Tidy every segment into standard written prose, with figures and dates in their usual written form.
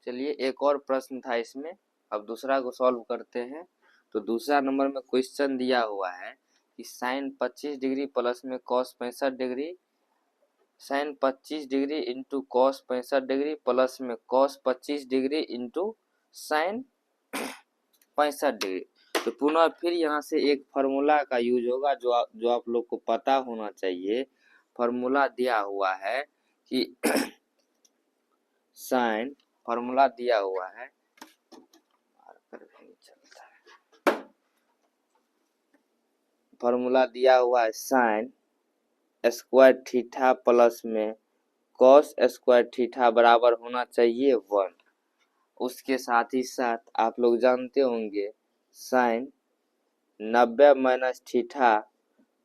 चलिए एक और प्रश्न था इसमें, अब दूसरा को सॉल्व करते हैं। तो दूसरा नंबर में क्वेश्चन दिया हुआ है कि साइन 25 डिग्री प्लस में cos 65 degree, sine 25 degree into cos 65 degree plus में cos 25 degree into sine 65 degree. तो पुनः फिर यहाँ से एक फार्मूला का यूज होगा जो आप लोग को पता होना चाहिए। फार्मूला दिया हुआ है कि साइन, फार्मूला दिया हुआ है, फार्मूला दिया हुआ है साइन स्क्वायर थीटा प्लस में कॉस स्क्वायर थीटा बराबर होना चाहिए 1। उसके साथ ही साथ आप लोग जानते होंगे साइन 90 माइनस थीटा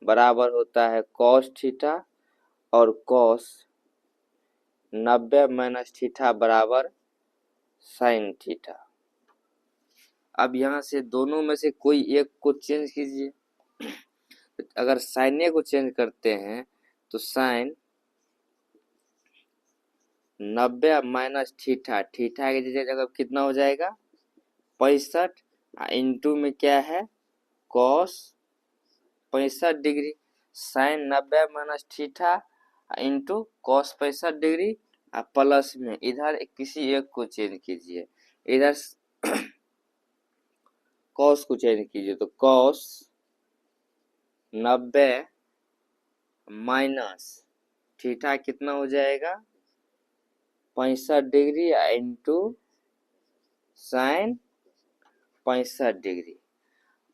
बराबर होता है कॉस थीटा, और कॉस 90 माइनस थीटा बराबर साइन थीटा। अब यहाँ से दोनों में से कोई एक को चेंज कीजिए। अगर साइन ए को चेंज करते हैं तो साइन 90 माइनस थीटा, थीटा की जगह कितना हो जाएगा 65, इंटू में क्या है cos 65 degree. Sine 90 minus theta into cos 65 degree, plus में इधर किसी एक को चेंज कीजिए, इधर कॉस को चेंज कीजिए। तो कॉस 90 माइनस थीटा कितना हो जाएगा 65 डिग्री इंटू साइन 65 डिग्री।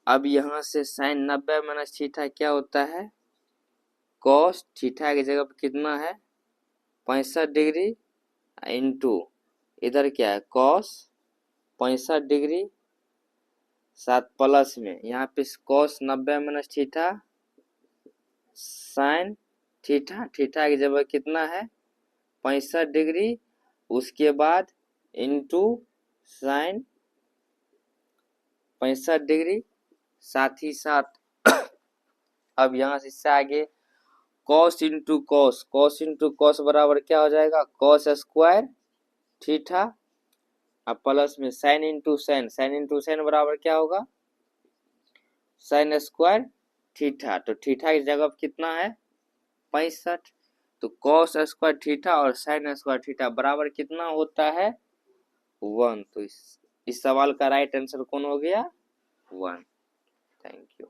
अब यहाँ से साइन 90 माइनस थीटा क्या होता है कॉस, थीटा की जगह पर कितना है 65 डिग्री इंटू इधर क्या है कॉस 65 डिग्री, साथ प्लस में यहाँ पे cos 90 minus theta sine theta, theta की जगह कितना है 65 डिग्री, उसके बाद इंटू साइन 65 डिग्री। साथ ही साथ अब यहाँ से इससे आगे cos into cos, cos into cos बराबर क्या हो जाएगा कॉस स्क्वायर थीटा, अब प्लस में sine into sine, sine into sine बराबर क्या होगा साइन स्क्वायर थीटा। तो थीटा की जगह कितना है 65, तो कॉस स्क्वायर थीटा और साइन स्क्वायर थीटा बराबर कितना होता है 1। तो इस सवाल का राइट आंसर कौन हो गया 1। Thank you.